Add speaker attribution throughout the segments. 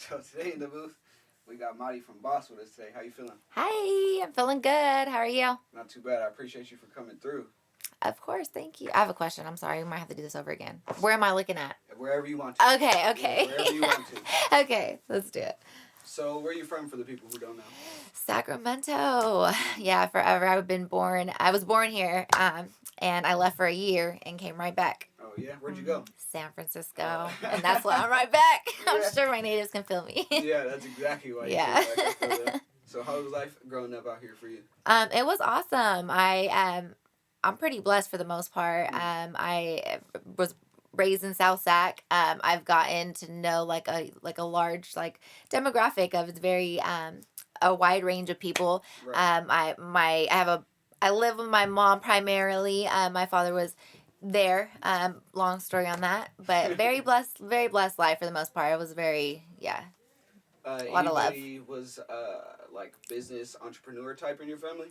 Speaker 1: So today in the booth, we got Marty from Boss with us today. How you feeling?
Speaker 2: Hi, I'm feeling good. How are you?
Speaker 1: Not too bad. I appreciate you for coming through.
Speaker 2: Of course, thank you. I have a question. I'm sorry. We might have to do this over again. Where am I looking at?
Speaker 1: Wherever you want to.
Speaker 2: Okay.
Speaker 1: Yeah, wherever you want to.
Speaker 2: Okay, let's do it.
Speaker 1: So where are you from for the people who don't know?
Speaker 2: Sacramento. Yeah, forever. I was born here, and I left for a year and came right back.
Speaker 1: Oh, yeah? Where'd you go?
Speaker 2: San Francisco. And that's why I'm right back. I'm sure my natives can feel me.
Speaker 1: Yeah, that's exactly why you
Speaker 2: Yeah.
Speaker 1: came back. I feel that. So how was life growing up out here for you?
Speaker 2: It was awesome. I'm pretty blessed for the most part. I was raised in South Sac. I've gotten to know like a large demographic of very a wide range of people.
Speaker 1: Right.
Speaker 2: I live with my mom primarily. My father was there. Long story on that, but very blessed life for the most part. It was a lot of love.
Speaker 1: Anybody was like business entrepreneur type in your family?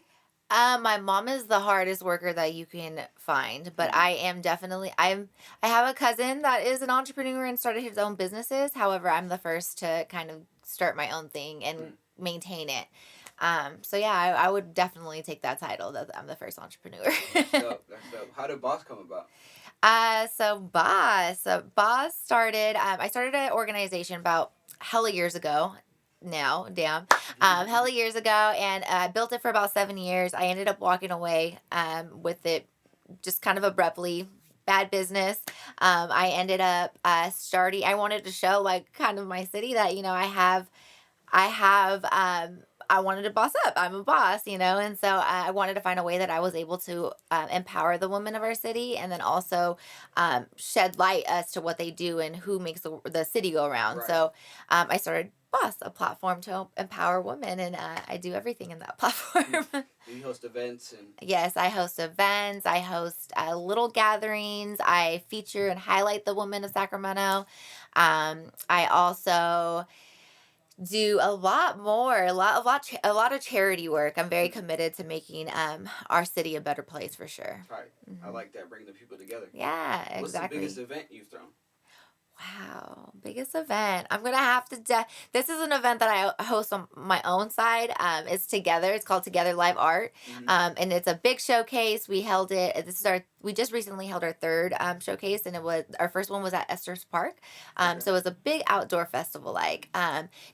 Speaker 2: My mom is the hardest worker that you can find, but I am definitely I have a cousin that is an entrepreneur and started his own businesses. However, I'm the first to kind of start my own thing and maintain it. So yeah, I would definitely take that title that I'm the first entrepreneur.
Speaker 1: That's dope. That's dope. How did Boss come about?
Speaker 2: Boss started. I started an organization about hella years ago. Now, damn, hella years ago, and I built it for about 7 years. I ended up walking away with it just kind of abruptly. Bad business. I ended up starting. I wanted to show like kind of my city that I wanted to boss up. I'm a boss, and so I wanted to find a way that I was able to empower the women of our city, and then also shed light as to what they do and who makes the city go around.
Speaker 1: Right.
Speaker 2: So I started Boss, a platform to empower women, and I do everything in that platform.
Speaker 1: You host events and.
Speaker 2: Yes, I host events. I host little gatherings. I feature and highlight the women of Sacramento. I also do a lot more, a lot of charity work. I'm very committed to making our city a better place for sure.
Speaker 1: Right. I like that, bringing the people together.
Speaker 2: Yeah, exactly.
Speaker 1: What's the biggest event you've thrown?
Speaker 2: Wow, biggest event. I'm gonna have to. This is an event that I host on my own side. It's Together. It's called Together Live Art, and it's a big showcase. We held it. We just recently held our third showcase, and our first one was at Estes Park. So it was a big outdoor festival.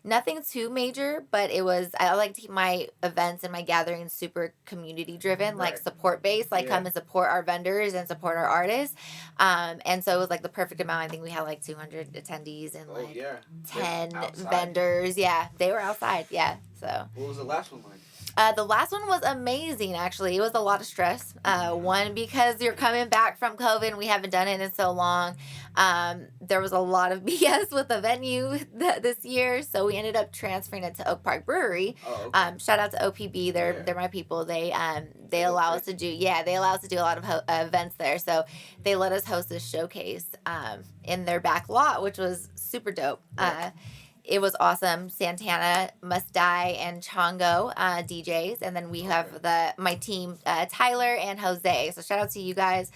Speaker 2: Nothing too major, but it was. I like to keep my events and my gatherings super community driven, like support based. Come and support our vendors and support our artists. And so it was like the perfect amount. I think we had like 200 attendees and 10 vendors. Yeah, they were outside. Yeah, so.
Speaker 1: What was the last one like?
Speaker 2: The last one was amazing, actually. It was a lot of stress. One, because you're coming back from COVID and we haven't done it in so long. There was a lot of BS with the venue this year, so we ended up transferring it to Oak Park Brewery.
Speaker 1: Oh, okay.
Speaker 2: Shout out to OPB. They're my people. They allow us to do a lot of events there. So they let us host this showcase in their back lot, which was super dope. It was awesome. Santana, Must Die, and Chongo DJs. And then we have my team, Tyler and Jose. So shout out to you guys.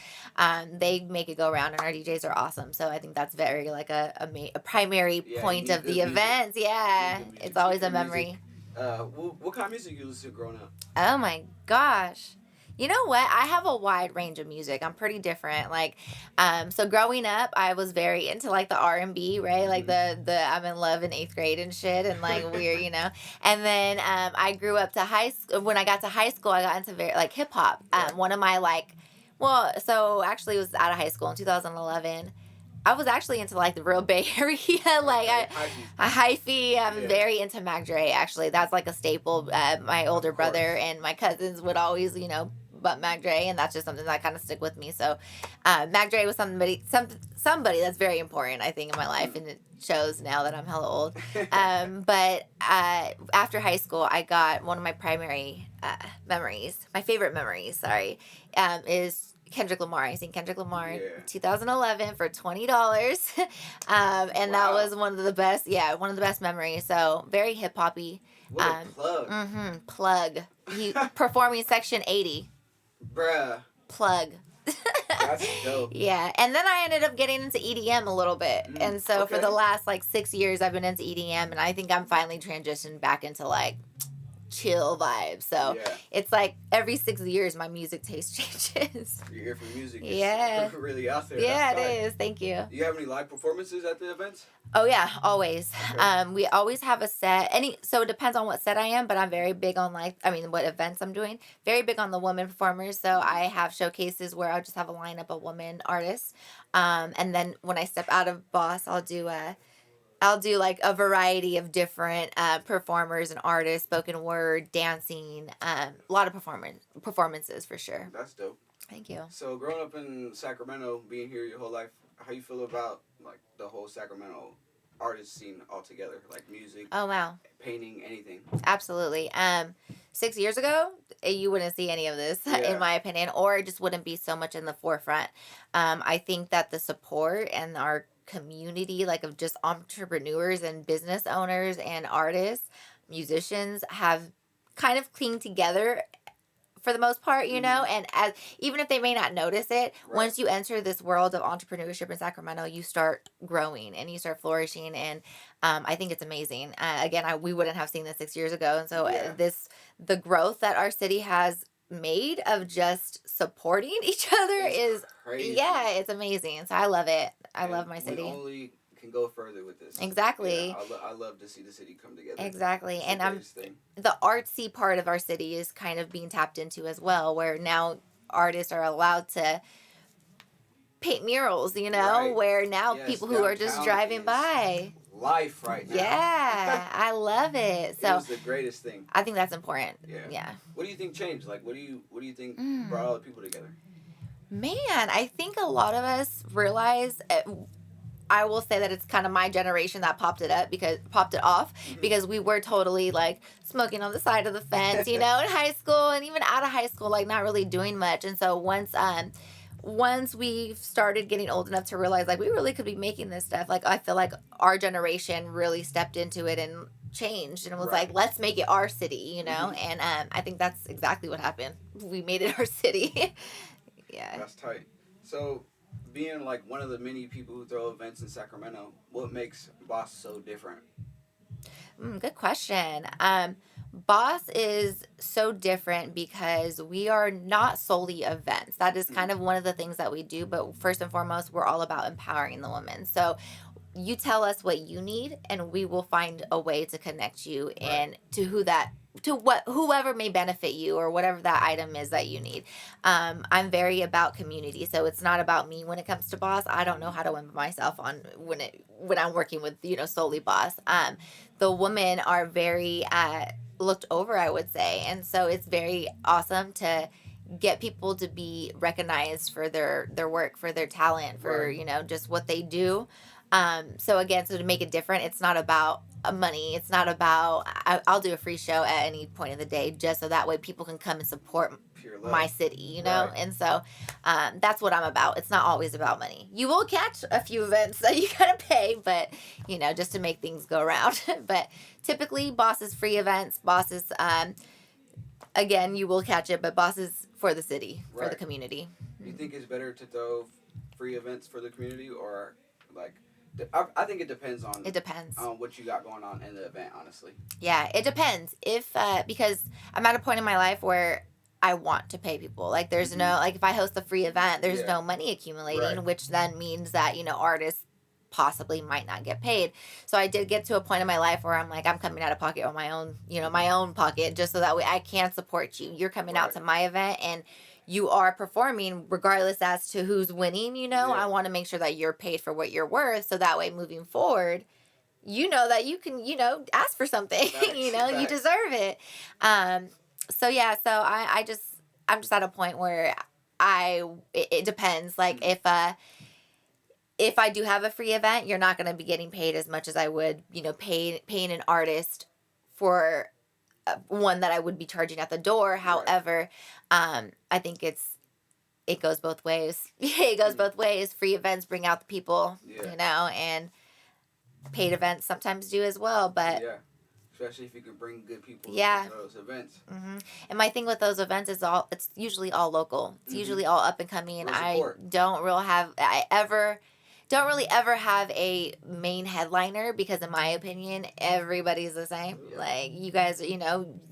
Speaker 2: They make it go around, and our DJs are awesome. So I think that's very like a primary point of the events. Yeah, it's always a memory.
Speaker 1: What kind of music you listen to growing up?
Speaker 2: Oh my gosh. You know what? I have a wide range of music. I'm pretty different. So growing up, I was very into like the R&B, right? Like the I'm in love in 8th grade and shit, and like weird, And then I grew up to high school. When I got to high school, I got into very like hip hop. One of my so actually it was out of high school in 2011. I was actually into like the real Bay Area, hyphy. I'm very into Mac Dre. Actually, that's like a staple. My older brother and my cousins would always, but Mac Dre, and that's just something that kind of stuck with me. So, Mac Dre was somebody that's very important, I think, in my life, and it shows now that I'm hella old. But after high school, I got one of my primary my favorite memories. Is Kendrick Lamar. I seen Kendrick Lamar in 2011 for $20. And that was one of the best memories. So very hip hoppy.
Speaker 1: What a plug.
Speaker 2: Plug. He performing Section 80.
Speaker 1: Bruh.
Speaker 2: Plug.
Speaker 1: That's dope.
Speaker 2: Yeah, and then I ended up getting into EDM a little bit, and so for the
Speaker 1: Okay.
Speaker 2: last like 6 years, I've been into EDM, and I think I'm finally transitioned back into like chill vibes. So
Speaker 1: Yeah.
Speaker 2: it's like every 6 years, my music taste changes.
Speaker 1: Your ear for music
Speaker 2: Yeah.
Speaker 1: is really out there.
Speaker 2: Yeah,
Speaker 1: That's tight.
Speaker 2: it is. Thank you.
Speaker 1: Do you have any live performances at the events?
Speaker 2: Oh yeah, always.
Speaker 1: Okay.
Speaker 2: We always have a set. So it depends on what set I am, but I'm very big on what events I'm doing. Very big on the women performers. So I have showcases where I'll just have a lineup of women artists. And then when I step out of Boss, I'll do like a variety of different performers and artists, spoken word, dancing, a lot of performances for sure.
Speaker 1: That's dope.
Speaker 2: Thank you.
Speaker 1: So growing up in Sacramento, being here your whole life, how you feel about like the whole Sacramento artist scene altogether, like music,
Speaker 2: Oh wow.
Speaker 1: painting, anything?
Speaker 2: Absolutely. 6 years ago, you wouldn't see any of this,
Speaker 1: Yeah.
Speaker 2: in my opinion, or it just wouldn't be so much in the forefront. I think that the support and our community, like of just entrepreneurs and business owners and artists, musicians, have kind of clinged together for the most part, and as even if they may not notice it,
Speaker 1: Right.
Speaker 2: once you enter this world of entrepreneurship in Sacramento, you start growing and you start flourishing, and I think it's amazing. Again, we wouldn't have seen this 6 years ago, and so
Speaker 1: Yeah.
Speaker 2: the growth that our city has made of just supporting each other
Speaker 1: It's
Speaker 2: is
Speaker 1: crazy.
Speaker 2: yeah, it's amazing. So I love it. I
Speaker 1: And
Speaker 2: love my
Speaker 1: we
Speaker 2: city.
Speaker 1: only can go further with this.
Speaker 2: Exactly.
Speaker 1: Yeah, I love to see the city come together.
Speaker 2: Exactly.
Speaker 1: It's
Speaker 2: And
Speaker 1: the greatest thing.
Speaker 2: the artsy part of our city is kind of being tapped into as well, where now artists are allowed to paint murals,
Speaker 1: Right.
Speaker 2: where now
Speaker 1: Yes,
Speaker 2: people who are just
Speaker 1: downtown
Speaker 2: driving
Speaker 1: is
Speaker 2: by.
Speaker 1: life right now.
Speaker 2: Yeah, I love it.
Speaker 1: It
Speaker 2: So
Speaker 1: was the greatest thing.
Speaker 2: I think that's important.
Speaker 1: Yeah.
Speaker 2: Yeah.
Speaker 1: What do you think changed? Like, what do you think brought all the people together?
Speaker 2: Man, I think a lot of us realize. I will say that it's kind of my generation that popped it off because we were totally like smoking on the side of the fence, in high school and even out of high school, like not really doing much. And so once we started getting old enough to realize like we really could be making this stuff, like I feel like our generation really stepped into it and changed and was
Speaker 1: Right.
Speaker 2: like, let's make it our city, and I think that's exactly what happened. We made it our city. Yeah.
Speaker 1: That's tight. So, being like one of the many people who throw events in Sacramento, what makes Boss so different?
Speaker 2: Good question. Boss is so different because we are not solely events. That is kind of one of the things that we do. But first and foremost, we're all about empowering the women. So you tell us what you need, and we will find a way to connect you and whoever may benefit you or whatever that item is that you need. I'm very about community, so it's not about me when it comes to Boss. I don't know how to win myself on when I'm working with solely Boss. The women are very looked over, I would say, and so it's very awesome to get people to be recognized for their work, for their talent, for
Speaker 1: Right.
Speaker 2: just what they do. So to make it different, it's not about money. It's not about I'll do a free show at any point of the day just so that way people can come and support
Speaker 1: Pure love.
Speaker 2: my city,
Speaker 1: Right.
Speaker 2: And so that's what I'm about. It's not always about money. You will catch a few events that you gotta pay, but just to make things go around. But typically, Boss's free events, Boss's again, you will catch it, but Boss's for the city, for the
Speaker 1: Right.
Speaker 2: community.
Speaker 1: Do you think it's better to throw free events for the community or like? I think it depends on
Speaker 2: It depends.
Speaker 1: what you got going on in the event. Honestly.
Speaker 2: Yeah, it depends. If because I'm at a point in my life where I want to pay people. Like there's no like if I host a free event, there's
Speaker 1: Yeah.
Speaker 2: no money accumulating,
Speaker 1: Right.
Speaker 2: which then means that artists possibly might not get paid. So I did get to a point in my life where I'm like I'm coming out of pocket on my own, my own pocket just so that way I can support you. You're coming out
Speaker 1: Right.
Speaker 2: to my event and you are performing regardless as to who's winning,
Speaker 1: Yeah.
Speaker 2: I want to make sure that you're paid for what you're worth so that way moving forward that you can, ask for something,
Speaker 1: Facts,
Speaker 2: you
Speaker 1: facts.
Speaker 2: deserve it. So yeah, so I'm just at a point where it depends. Like if I do have a free event, you're not going to be getting paid as much as I would, paying an artist for one that I would be charging at the door. However, I think it goes both ways. It goes both ways. Free events bring out the people,
Speaker 1: Yeah.
Speaker 2: and paid events sometimes do as well, but
Speaker 1: Yeah. especially if you can bring good people
Speaker 2: Yeah.
Speaker 1: to those events.
Speaker 2: And my thing with those events is it's usually all local. It's usually all up and coming.
Speaker 1: Real support.
Speaker 2: Don't really ever have a main headliner because in my opinion everybody's the same.
Speaker 1: Yeah.
Speaker 2: Like you guys,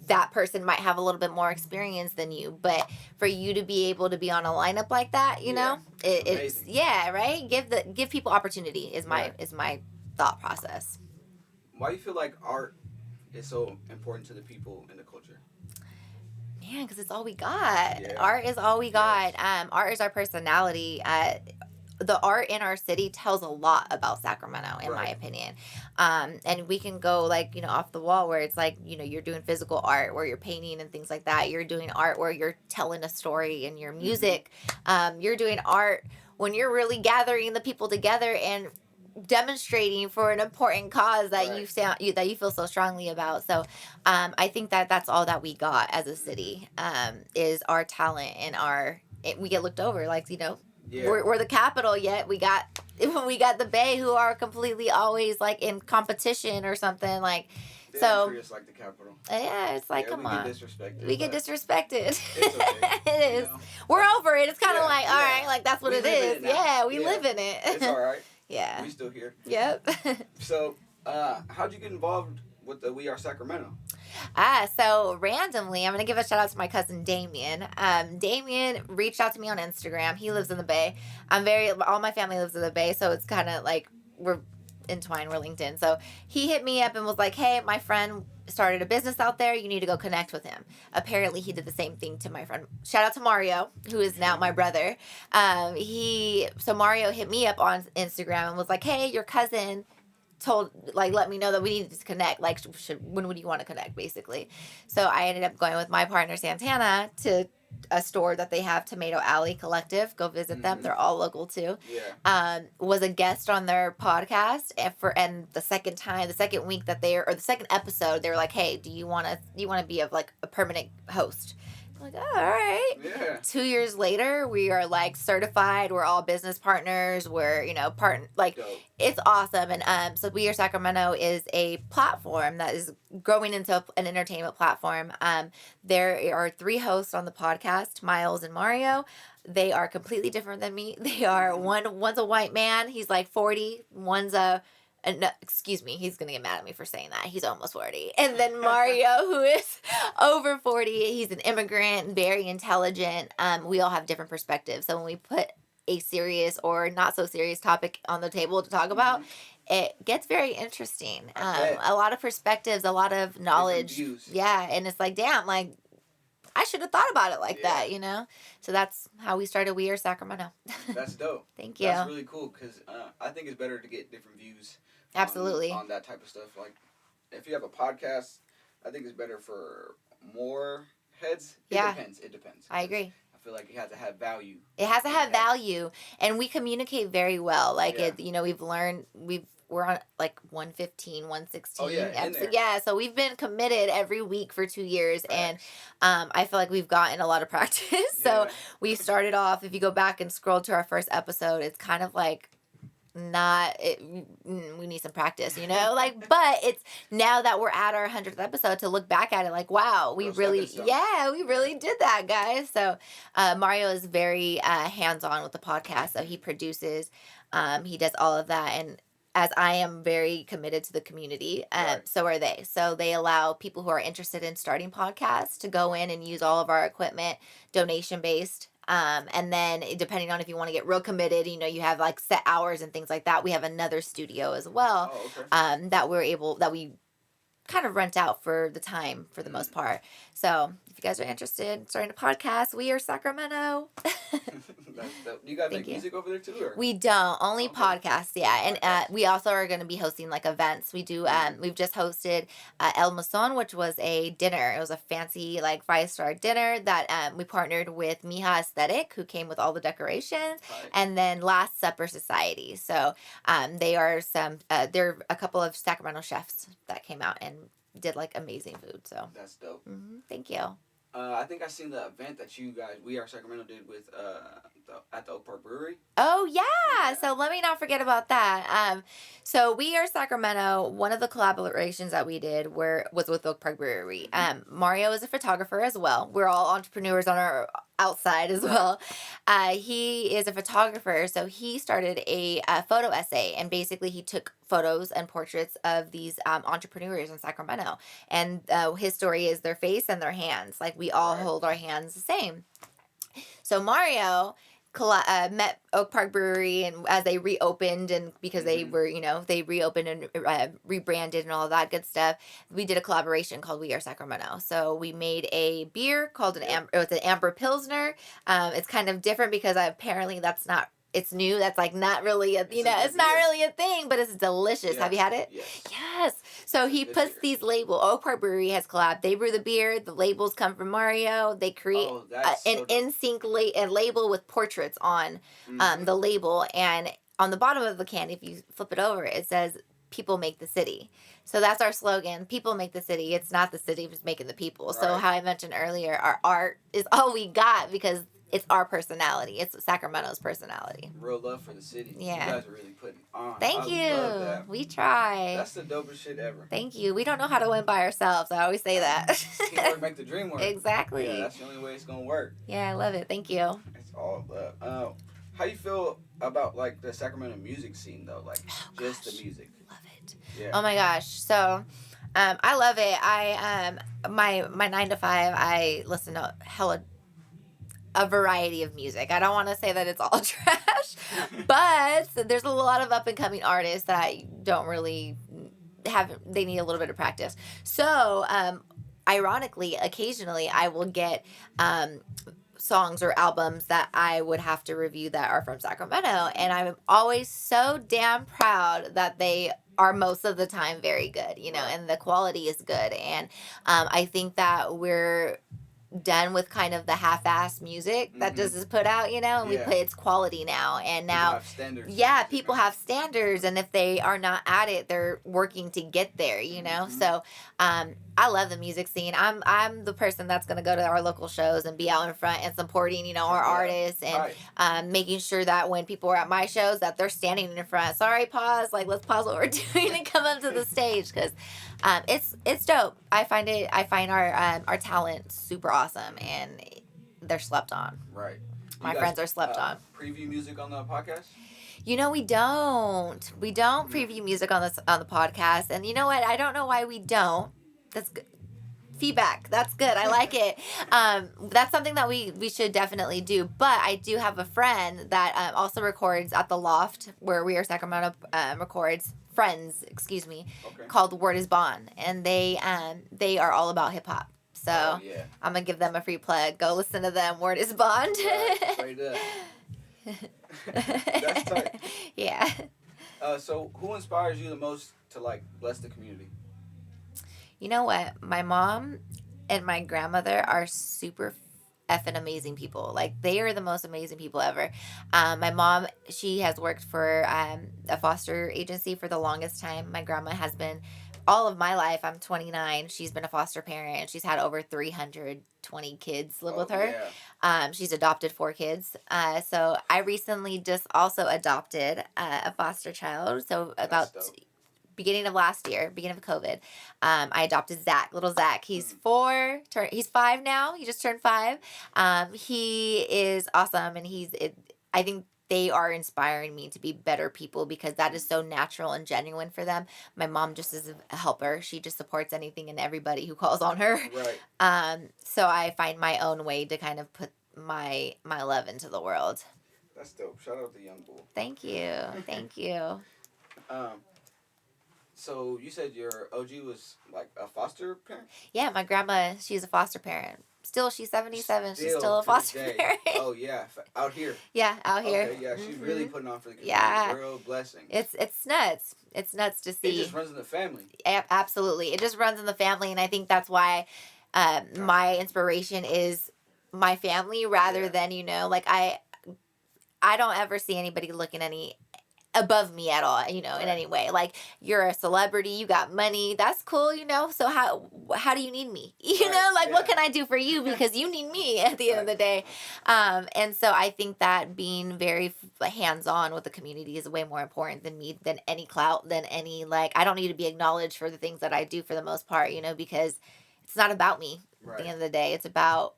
Speaker 2: that person might have a little bit more experience than you, but for you to be able to be on a lineup like that, it's right. Give people opportunity is my thought process.
Speaker 1: Why do you feel like art is so important to the people in the culture?
Speaker 2: Man, because it's all we got.
Speaker 1: Yeah.
Speaker 2: Art is all we got.
Speaker 1: Yes.
Speaker 2: Art is our personality. The art in our city tells a lot about Sacramento, in my opinion. And we can go off the wall where it's like, you're doing physical art where you're painting and things like that. You're doing art where you're telling a story in your music. You're doing art when you're really gathering the people together and demonstrating for an important cause that you feel so strongly about. So I think that's all that we got as a city, is our talent and we get looked over we're the capital, yet we got the Bay, who are completely always like in competition or something like.
Speaker 1: They
Speaker 2: so
Speaker 1: treat us like the capital.
Speaker 2: Yeah, it's like, come on.
Speaker 1: We
Speaker 2: get disrespected.
Speaker 1: It's okay.
Speaker 2: It is. We're over it. It's kind of all right, like that's what
Speaker 1: we
Speaker 2: it is. We
Speaker 1: live
Speaker 2: in it.
Speaker 1: It's all right.
Speaker 2: Yeah.
Speaker 1: We still here.
Speaker 2: Yep.
Speaker 1: So, how'd you get involved with the We Are Sacramento?
Speaker 2: So randomly, I'm going to give a shout out to my cousin Damien. Damien reached out to me on Instagram. He lives in the Bay. All my family lives in the Bay, so it's kind of like we're entwined, we're linked in. So he hit me up and was like, hey, my friend started a business out there. You need to go connect with him. Apparently, he did the same thing to my friend. Shout out to Mario, who is now my brother. So Mario hit me up on Instagram and was like, hey, your cousin let me know that we need to connect. Like, when would you want to connect, basically? So I ended up going with my partner Santana to a store that they have, Tomato Alley Collective. Go visit them. They're all local too.
Speaker 1: Yeah.
Speaker 2: Was a guest on their podcast, and the second week that the second episode, they were like, hey, do you want to be a permanent host? I'm like, oh, all right.
Speaker 1: Yeah.
Speaker 2: 2 years later, we are certified. We're all business partners. We're
Speaker 1: Dope.
Speaker 2: It's awesome. And so We Are Sacramento is a platform that is growing into an entertainment platform. There are 3 hosts on the podcast, Miles and Mario. They are completely different than me. They are one's a white man. He's like 40. No, excuse me, he's gonna get mad at me for saying that. He's almost 40. And then Mario, who is over 40, he's an immigrant, very intelligent. We all have different perspectives. So when we put a serious or not so serious topic on the table to talk about, it gets very interesting. A lot of perspectives, a lot of knowledge. Yeah, and it's like, damn, like I should have thought about it like that, So that's how we started We Are Sacramento.
Speaker 1: That's dope.
Speaker 2: Thank you.
Speaker 1: That's really cool because I think it's better to get different views.
Speaker 2: Absolutely.
Speaker 1: On that type of stuff. Like, if you have a podcast, I think it's better for more heads. It depends.
Speaker 2: I agree.
Speaker 1: I feel like it has to have value.
Speaker 2: It has to have value, and we communicate very well. We've learned, we're on 115, 116.
Speaker 1: Oh, yeah,
Speaker 2: yeah, so we've been committed every week for 2 years, and I feel like we've gotten a lot of practice. So we started off, if you go back and scroll to our first episode, it's kind of like, we need some practice, but it's now that we're at our 100th episode to look back at it wow, we really did that, guys. So Mario is very hands-on with the podcast, so he produces, he does all of that, and as I am very committed to the community, so are they. So they allow people who are interested in starting podcasts to go in and use all of our equipment, donation-based. And then depending on if you want to get real committed, you have set hours and things like that. We have another studio as well, that we kind of rent out for the time for the most part. So if you guys are interested in starting a podcast, We Are Sacramento.
Speaker 1: Do you guys make music over there too? Or?
Speaker 2: We don't. Only podcasts, yeah. And we also are going to be hosting events. We do. We've just hosted El Mason, which was a dinner. It was a fancy 5-star dinner that we partnered with Mija Aesthetic, who came with all the decorations, and then Last Supper Society. So they are they're a couple of Sacramento chefs that came out and did amazing food. So
Speaker 1: that's dope.
Speaker 2: Thank you.
Speaker 1: I think I seen the event that you guys, We Are Sacramento, did with at the Oak Park Brewery.
Speaker 2: Oh yeah.
Speaker 1: Yeah.
Speaker 2: So let me not forget about that. So We Are Sacramento. One of the collaborations that we did was with Oak Park Brewery. Mario is a photographer as well. We're all entrepreneurs on our outside as well. He is a photographer, so he started a photo essay, and basically he took photos and portraits of these entrepreneurs in Sacramento. And his story is their face and their hands. Like we all hold our hands the same. So Mario met Oak Park Brewery, and as they reopened, and because they were, they reopened and rebranded and all of that good stuff, we did a collaboration called We Are Sacramento. So we made a beer called it was an Amber Pilsner. It's kind of different because apparently that's not. It's new. That's like not really it's not really a thing, but it's delicious. Have you had it? Yes. So he puts these labels. Oak Park Brewery has collabed. They brew the beer. The labels come from Mario. They create an in-sync label with portraits on the label. And on the bottom of the can, if you flip it over, it says, "People make the city." So that's our slogan. People make the city. It's not the city who's making the people. Right. So how I mentioned earlier, our art is all we got because it's our personality. It's Sacramento's personality.
Speaker 1: Real love for the city.
Speaker 2: Yeah.
Speaker 1: You guys are really putting on.
Speaker 2: Thank you. Love that. We try.
Speaker 1: That's the dopest shit ever.
Speaker 2: Thank you. We don't know how to win by ourselves. I always say that.
Speaker 1: Teamwork make the dream work.
Speaker 2: Exactly.
Speaker 1: Yeah, that's the only way it's going to work.
Speaker 2: Yeah, I love it. Thank you.
Speaker 1: It's all love. How you feel about like the Sacramento music scene though? Like just the music.
Speaker 2: Love it.
Speaker 1: Yeah.
Speaker 2: Oh my gosh. So I love it. I my 9 to 5 I listen to a variety of music. I don't want to say that it's all trash, but there's a lot of up and coming artists that I don't really they need a little bit of practice. So, ironically, occasionally I will get songs or albums that I would have to review that are from Sacramento, and I'm always so damn proud that they are most of the time very good, and the quality is good. And I think that we're done with kind of the half-ass music that just is put out, and we put its quality now. And now, people have standards, and if they are not at it, they're working to get there, So, I love the music scene. I'm the person that's gonna go to our local shows and be out in front and supporting, our artists, and making sure that when people are at my shows that they're standing in front. Sorry, pause. Like, let's pause what we're doing and come up to the stage because it's dope. I find our talent super awesome, and they're slept on.
Speaker 1: Right.
Speaker 2: My friends are slept on.
Speaker 1: Preview music on the podcast?
Speaker 2: We don't. We don't preview music on the podcast, and you know what? I don't know why we don't. That's good feedback. That's good. I like it. That's something that we should definitely do. But I do have a friend that also records at the Loft where We Are Sacramento records. Friends, excuse me, called Word is Bond, and they are all about hip hop. So I'm gonna give them a free plug. Go listen to them. Word is Bond.
Speaker 1: Right, straight up. That's tight.
Speaker 2: Yeah.
Speaker 1: So who inspires you the most to like bless the community?
Speaker 2: You know what? My mom and my grandmother are super effing amazing people. Like, they are the most amazing people ever. My mom, she has worked for a foster agency for the longest time. My grandma has been all of my life. I'm 29. She's been a foster parent, and she's had over 320 kids live with her. Yeah. She's adopted 4 kids. So I recently just also adopted a foster child. So about beginning of last year, beginning of COVID, I adopted Zach, little Zach. He's 4, he's 5 now. He just turned 5. He is awesome, and I think they are inspiring me to be better people because that is so natural and genuine for them. My mom just is a helper. She just supports anything and everybody who calls on her.
Speaker 1: Right.
Speaker 2: So I find my own way to kind of put my love into the world.
Speaker 1: That's dope. Shout out to Young Bull.
Speaker 2: Thank you. Thank you.
Speaker 1: So you said your OG was like a foster parent?
Speaker 2: Yeah, my grandma, she's a foster parent. Still, she's 77. She's still a foster parent.
Speaker 1: Oh, yeah. Out here.
Speaker 2: Yeah, out here.
Speaker 1: Okay, yeah, she's really putting on for the community.
Speaker 2: Yeah.
Speaker 1: Real blessing.
Speaker 2: It's nuts. It's nuts to see.
Speaker 1: It just runs in the family.
Speaker 2: Absolutely. It just runs in the family, and I think that's why my inspiration is my family rather than, like, I don't ever see anybody looking above me at all, in
Speaker 1: Right.
Speaker 2: any way. Like, you're a celebrity, you got money, that's cool, so how do you need me?
Speaker 1: Right.
Speaker 2: Like, what
Speaker 1: Yeah.
Speaker 2: can I do for you, because you need me at the end of the day. And so I think that being very hands-on with the community is way more important than any clout, than any, like, I don't need to be acknowledged for the things that I do for the most part, because it's not about me at the
Speaker 1: Right.
Speaker 2: end of the day. It's about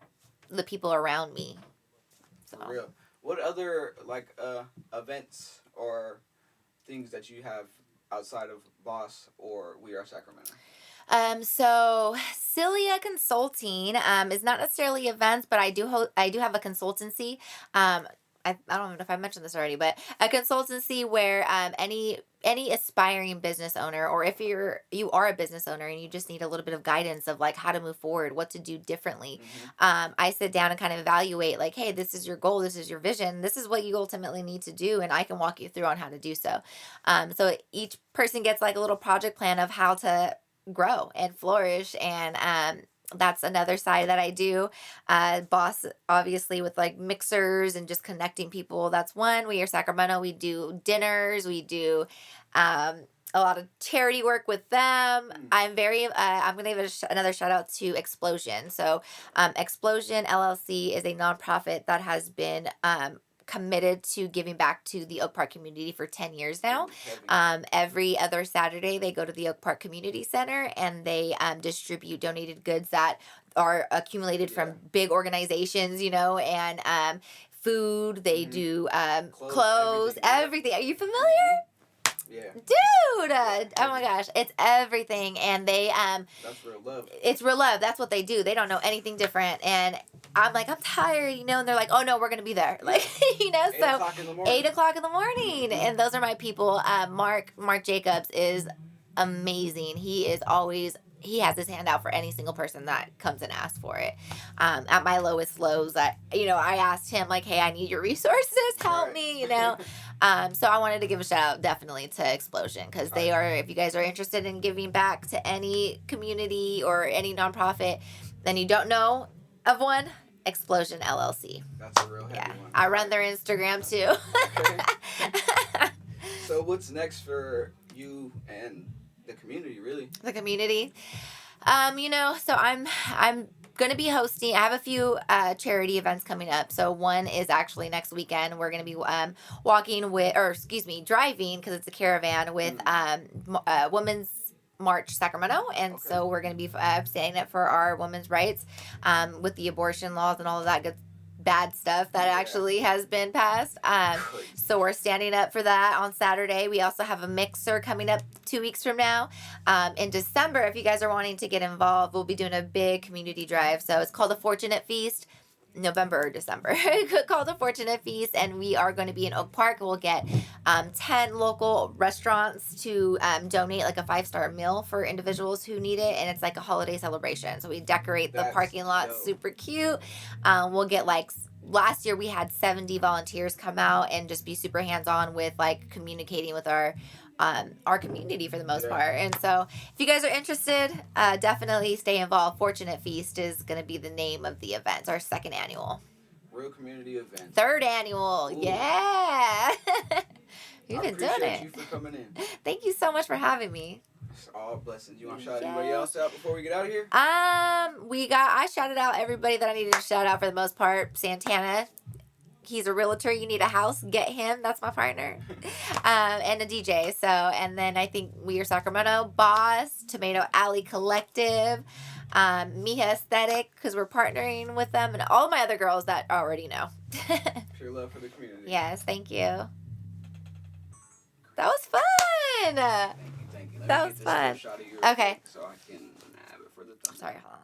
Speaker 2: the people around me. So
Speaker 1: For real. What other like events or things that you have outside of Boss or We Are Sacramento?
Speaker 2: So Cilia Consulting is not necessarily events, but I do have a consultancy. I don't know if I mentioned this already, but a consultancy where any aspiring business owner, or if you are a business owner and you just need a little bit of guidance of like how to move forward, what to do differently, I sit down and kind of evaluate, like, hey, this is your goal, this is your vision, this is what you ultimately need to do, and I can walk you through on how to do so. So each person gets like a little project plan of how to grow and flourish, and that's another side that I do. Boss, obviously, with like mixers and just connecting people, that's one. We Are Sacramento, we do dinners, we do um a lot of charity work with them. I'm gonna give another shout out to Explosion. So Explosion LLC is a nonprofit that has been committed to giving back to the Oak Park community for 10 years now.
Speaker 1: Heavy.
Speaker 2: Every other Saturday, they go to the Oak Park Community Center and they distribute donated goods that are accumulated
Speaker 1: Yeah.
Speaker 2: from big organizations, and food. They do clothes, everything. Are you familiar?
Speaker 1: Yeah.
Speaker 2: Dude, oh my gosh, it's everything. And
Speaker 1: That's real love.
Speaker 2: it's real love. That's what they do. They don't know anything different. And I'm like, I'm tired, and they're like, oh no, we're gonna be there. Like,
Speaker 1: 8 o'clock in the morning.
Speaker 2: 8 o'clock in the morning. And those are my people. Mark Jacobs is amazing. He has his hand out for any single person that comes and asks for it. At my lowest lows, I asked him, like, hey, I need your resources, help
Speaker 1: Right.
Speaker 2: me. So I wanted to give a shout out definitely to Explosion, because they are, if you guys are interested in giving back to any community or any nonprofit, then you don't know of one, Explosion LLC.
Speaker 1: That's a real heavy one.
Speaker 2: I run their Instagram too.
Speaker 1: Okay. So what's next for you and the community, really?
Speaker 2: The community. So I'm gonna be hosting. I have a few charity events coming up. So one is actually next weekend. We're gonna be driving, because it's a caravan with Women's March Sacramento, and
Speaker 1: Okay.
Speaker 2: so we're gonna be standing up for our women's rights, with the abortion laws and all of that good bad stuff that actually has been passed. So we're standing up for that on Saturday. We also have a mixer coming up 2 weeks from now. In December, if you guys are wanting to get involved, we'll be doing a big community drive. So it's called the Fortunate Feast. November or December, called the Fortunate Feast, and we are going to be in Oak Park. We'll get 10 local restaurants to donate like a 5-star meal for individuals who need it, and it's like a holiday celebration. So we decorate the parking lot
Speaker 1: dope.
Speaker 2: super cute. We'll get last year we had 70 volunteers come out and just be super hands-on with like communicating with our community for the most part. And so if you guys are interested, definitely stay involved. Fortunate Feast is going to be the name of the event. It's our 2nd annual.
Speaker 1: Real community event.
Speaker 2: 3rd annual. Ooh. Yeah. You've been doing it.
Speaker 1: I appreciate you for coming in.
Speaker 2: Thank you so much for having me.
Speaker 1: It's all blessings. You want to shout anybody else out before we get out of here?
Speaker 2: I shouted out everybody that I needed to shout out for the most part. Santana. He's a realtor. You need a house, get him. That's my partner. And a DJ. So, and then I think We Are Sacramento, Boss, Tomato Alley Collective, Miha Aesthetic, because we're partnering with them, and all my other girls that already know.
Speaker 1: Pure love for the community.
Speaker 2: Yes, thank you. That was fun.
Speaker 1: Thank you.
Speaker 2: That was fun.
Speaker 1: Okay. So I can have it for the thumbnail.
Speaker 2: Sorry, hold on.